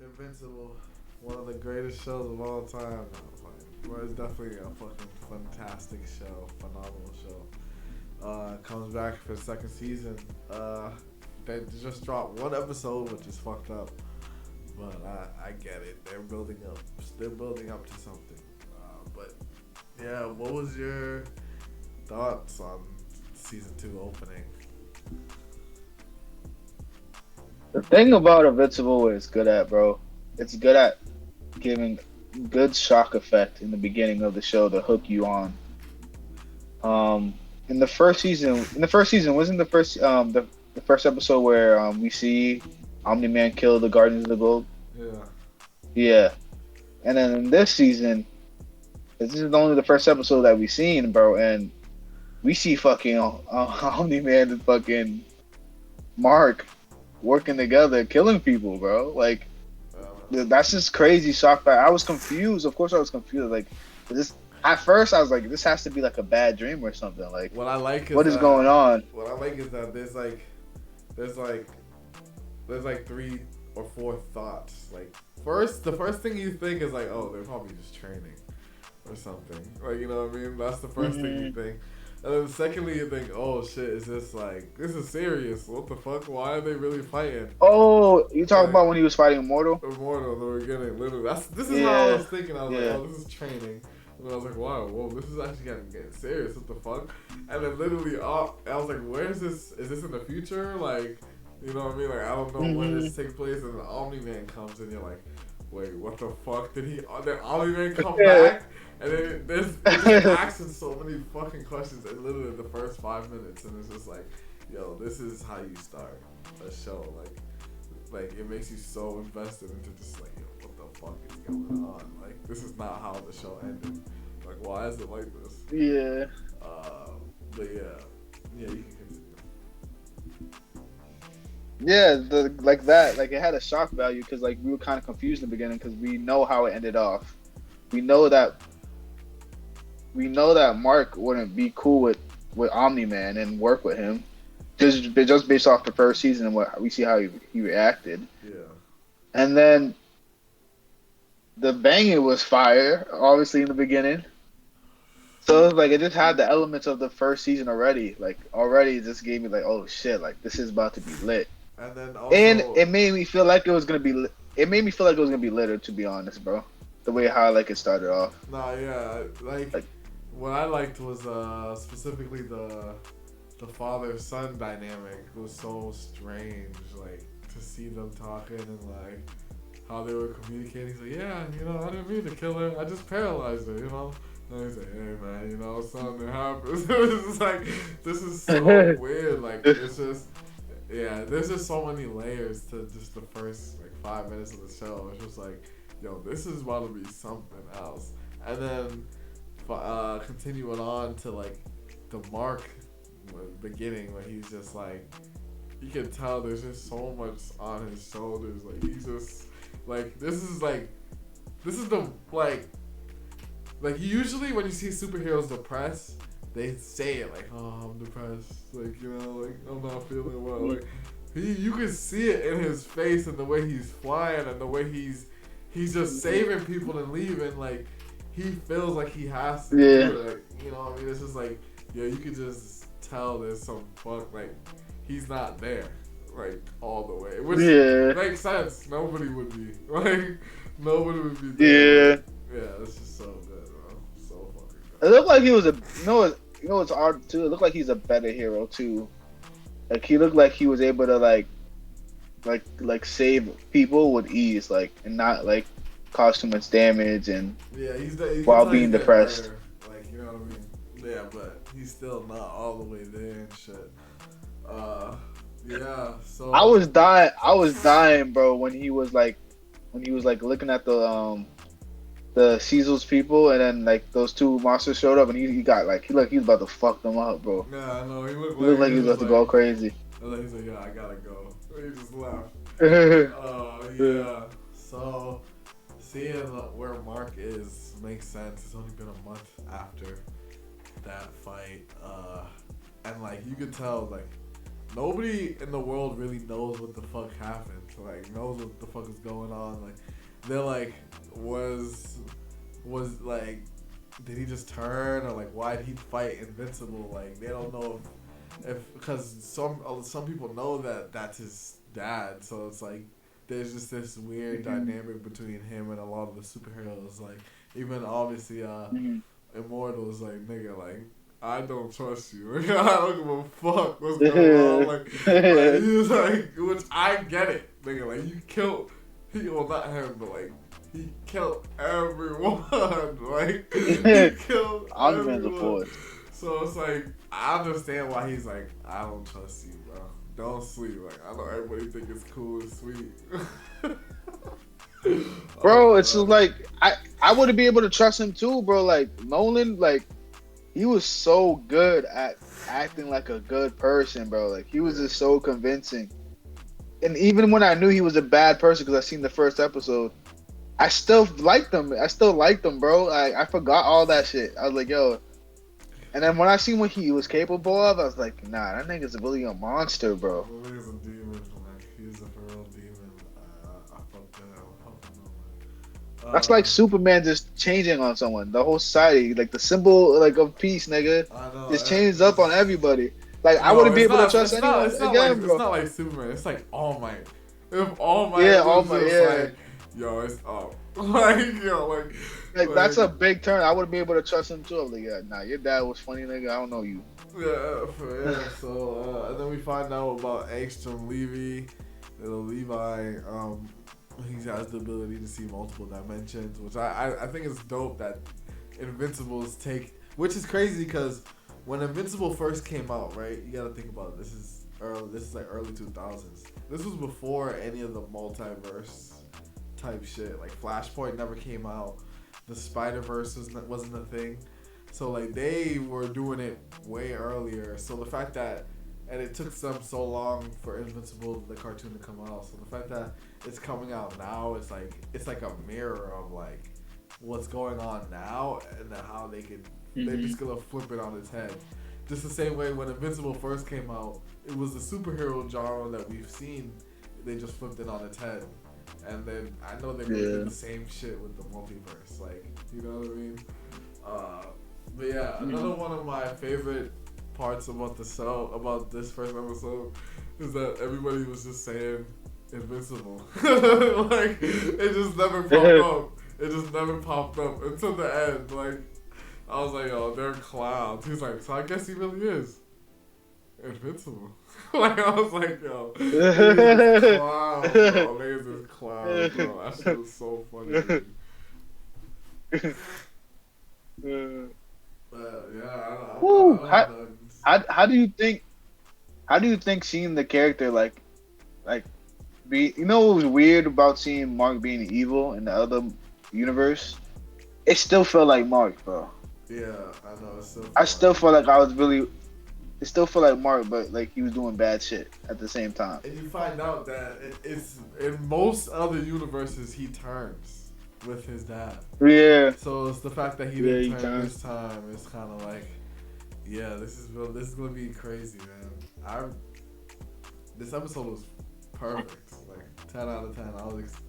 Invincible, one of the greatest shows of all time. No, well, it's definitely a fucking fantastic show, phenomenal show. Comes back for the second season. They just dropped one episode, which is fucked up, but I get it. They're building up. They're building up to something. But yeah, what was your thoughts on season 2 opening? The thing about Invincible is good at, bro. It's good at giving good shock effect in the beginning of the show to hook you on. Um, in the first season, wasn't the first episode where we see Omni Man kill the Guardians of the Globe? Yeah. Yeah, and then in this season, this is only the first episode that we've seen, bro, and we see fucking Omni Man and fucking Mark working together, killing people, bro. Like that's just crazy shock factor. I was confused. Of course, I was confused. Like, is this at first, I was like, this has to be like a bad dream or something. Like, What I like is what is going on? what I like is that there's like there's like three or four thoughts. Like the first thing you think is like, oh, they're probably just training or something. Like, you know what I mean? That's the 1st thing you think. And then secondly, you think, oh shit, is this like, this is serious? What the fuck? Why are they really fighting? Oh, you talking Like, about when he was fighting Immortal? Immortal, the beginning, literally. This is how I Yeah, was thinking. I was like, yeah. oh, this is training. And I was like, wow, whoa, this is actually getting serious. What the fuck? And then literally, I was like, where is this? Is this in the future? Like, you know what I mean? Like, I don't know when this takes place. And the Omni Man comes, and you're like, wait, what the fuck? Did Omni Man come back? And then it just asking so many fucking questions in literally the first 5 minutes, and it's just like, yo, this is how you start a show. Like it makes you so invested into just like, yo, what the fuck is going on? Like, this is not how the show ended. Like, why is it like this? Yeah. But yeah, you can continue. Yeah, like that, like it had a shock value because like we were kind of confused in the beginning because we know how it ended off. We know that Mark wouldn't be cool with Omni Man and work with him, just based off the first season and what we see how he reacted. Yeah. And then the banging was fire, obviously in the beginning. So it was like it just had the elements of the first season already. Like already, it just gave me like, oh shit, like this is about to be lit. And then And also, it made me feel like it was gonna be. It made me feel like it was gonna be litter, to be honest, bro. The way how like it started off. nah, yeah, like what I liked was specifically the father son dynamic. It was so strange, like to see them talking and like how they were communicating. He's like, yeah, you know, I didn't mean to kill her. I just paralyzed her, you know. And he's like, hey man, you know, something happens. It's just like, this is so weird. Like, it's just, yeah, there's just so many layers to just the first like 5 minutes of the show. It's just like, yo, this is about to be something else. And then continuing on to like the Mark beginning when he's just like, you can tell there's just so much on his shoulders. Like, he's just like, this is the like usually when you see superheroes depressed, they say it like, oh, I'm depressed, like, you know, like I'm not feeling well. Like you can see it in his face and the way he's flying and the way he's just saving people and leaving. Like, he feels like he has to do it. Like, you know what I mean? It's just like, yo, you could just tell there's some fuck, like, he's not there, like, all the way. Which makes sense. Nobody would be. Like, nobody would be there. Yeah. Like, yeah, it's just so good, bro. So fucking good. It looked like he was a. You know, it's odd too. It looked like he's a better hero too. Like he looked like he was able to like save people with ease, like and not like cause too much damage and Yeah, he's while being depressed. better. Like, you know what I mean? Yeah, but he's still not all the way there and shit. Yeah. So I was dying, bro, when he was like looking at the Cecil's people, and then like those two monsters showed up, and he got like he was about to fuck them up, bro. Yeah, I know. He looked He looked like he was about to go crazy. He's like, yeah, I gotta go. He just left. Yeah. Yeah. So seeing where Mark is makes sense. It's only been a month after that fight, and like you could tell, like nobody in the world really knows what the fuck happened. Like, knows what the fuck is going on. Like, they're like, was like, did he just turn, or like, why did he fight Invincible? Like, they don't know if because some people know that that's his dad, so it's like there's just this weird dynamic between him and a lot of the superheroes. Like, even obviously Immortal's like, nigga, like, I don't trust you. Like, I don't give a fuck what's going on. Like he was like, which I get it, nigga. Like, you killed, well, not him, but like, he killed everyone. Like, he killed everyone. So it's like, I understand why he's like, I don't trust you, bro. Don't sleep. Like, I know everybody think it's cool and sweet. Bro, it's just like I wouldn't be able to trust him too, bro. Like Nolan, like he was so good at acting like a good person, bro. Like he was just so convincing. And even when I knew he was a bad person, because I seen the first episode, I still liked him. Bro. I forgot all that shit. I was like, yo. And then when I seen what he was capable of, I was like, nah, that nigga's really a monster, bro. That nigga's a demon. Like, he's a for real demon. I fucked that. That's like Superman just changing on someone. The whole society, like the symbol, like of peace, nigga, I know, just changed up on everybody. Like I wouldn't be able to trust anyone again, bro. It's not like Superman. It's like All Might. If All Might, like, yo, it's up. Like, yo, like that's a big turn. I wouldn't be able to trust him too. I'm like, yeah, nah, your dad was funny, nigga. I don't know you. Yeah. So and then we find out about Angstrom Levy. Little Levi, he has the ability to see multiple dimensions, which I think is dope that Invincible's take, which is crazy because when Invincible first came out, right? You gotta think about it. This is like early 2000s. This was before any of the multiverse type shit. Like Flashpoint never came out. The Spider-Verse wasn't a thing. So like they were doing it way earlier. So the fact that, and it took them so long for Invincible, the cartoon, to come out. So the fact that it's coming out now, it's like a mirror of like what's going on now and how they could, they're just gonna flip it on its head. Just the same way when Invincible first came out, it was the superhero genre that we've seen. They just flipped it on its head. And then I know they're gonna do the same shit with the multiverse. Like, you know what I mean? But yeah, another one of my favorite parts about about this first episode is that everybody was just saying Invincible. Like, it just never popped up. It just never popped up until the end. Like, I was like, oh, they're clowns. He's like, so I guess he really is Invincible. Like, I was like, yo, niggas is clowns, bro. Niggas is clowns, bro. That shit was so funny, dude. Yeah, I how do you think seeing the character like be, you know what was weird about seeing Mark being evil in the other universe? It still felt like Mark, bro. Yeah, I know. I still felt like I was really. It still felt like Mark, but like he was doing bad shit at the same time. And you find out that it's in most other universes he turns with his dad. Yeah. So it's the fact that he didn't turn this time. It's kind of like, yeah, this is gonna be crazy, man. This episode was perfect, like 10 out of 10.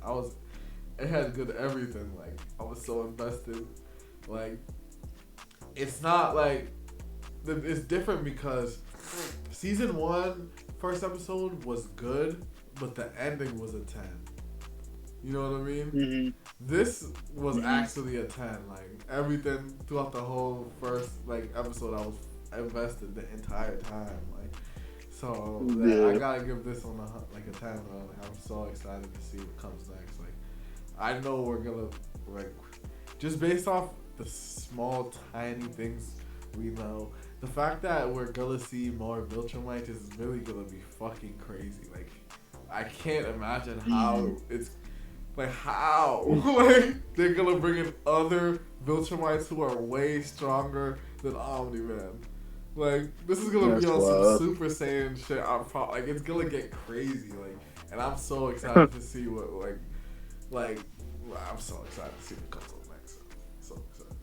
I was, it had good everything. Like, I was so invested. Like, it's not like, it's different because season 1, first episode was good, but the ending was a 10. You know what I mean? Mm-hmm. This was actually a 10. Like, everything throughout the whole first like episode, I was invested the entire time. Like, so I gotta give this one a 10. Bro. Like, I'm so excited to see what comes next. Like, I know we're gonna, like, just based off the small tiny things we know, the fact that we're gonna see more Viltrumites is really gonna be fucking crazy. Like, I can't imagine how it's, like, how like they're gonna bring in other Viltrumites who are way stronger than Omni-Man. Like, this is gonna be on some Super Saiyan shit. Like, it's gonna get crazy. Like, and I'm so excited to see what I'm so excited to see what comes up next. So excited.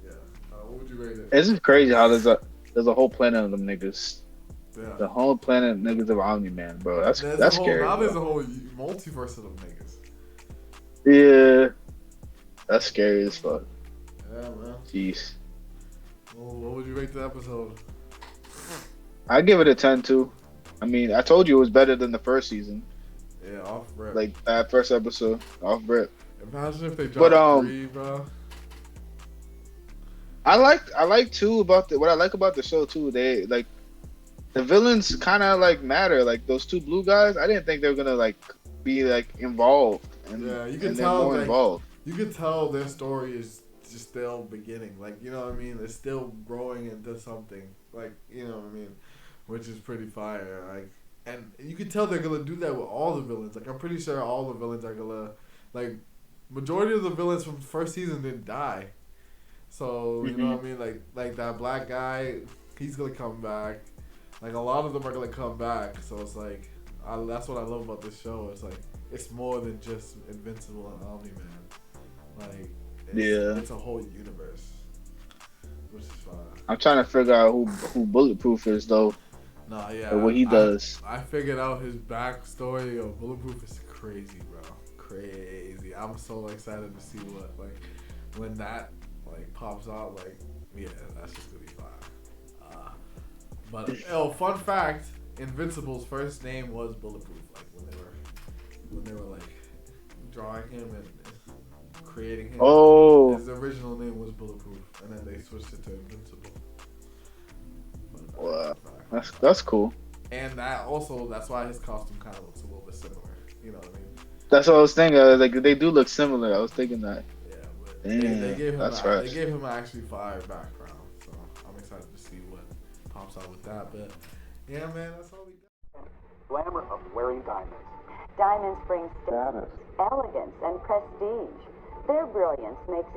Yeah. What would you rate it? It's just crazy how this. There's a whole planet of them niggas. Yeah. The whole planet of niggas of Omni Man, bro. There's a That's whole scary, now. There's bro. a whole multiverse of them niggas. Yeah, that's scary as fuck. Yeah, man. Jeez. Well, what would you rate the episode? I give it a 10 too. I mean, I told you it was better than the first season. Yeah, off rip. Like that first episode, off rip. Imagine if they But dropped three, bro. I like too about what I like about the show too. They like the villains kind of like matter. Like those two blue guys, I didn't think they were gonna like be like involved, Yeah, you could and they're tell more like involved. you could tell their story is just still beginning. Like you know what I mean? It's still growing into something. Like you know what I mean? Which is pretty fire. Like and you could tell they're gonna do that with all the villains. Like I'm pretty sure all the villains are gonna like majority of the villains from the first season didn't die. So you know what I mean? Like that black guy, he's gonna come back. Like a lot of them are gonna come back. So it's like that's what I love about this show. It's like it's more than just Invincible and Omni Man. Like it's a whole universe, which is fine. I'm trying to figure out who Bulletproof is though. Nah, yeah. Or what he does. I figured out his backstory of Bulletproof is crazy, bro. Crazy. I'm so excited to see what when that pops out. Like, yeah, that's just gonna be fire. But fun fact: Invincible's first name was Bulletproof. Like when they were like drawing him and creating him. Oh, His original name was Bulletproof, and then they switched it to Invincible. wow. That's cool. And that's why his costume kind of looks a little bit similar. You know what I mean? That's what I was thinking. I was like, they do look similar. I was thinking that. Yeah, but Damn, they gave him they gave him an actually fire background, so I'm excited to see what pops out with that. But yeah, man, that's all we got. Glamour of wearing diamonds. Diamonds bring status, elegance, and prestige. Their brilliance makes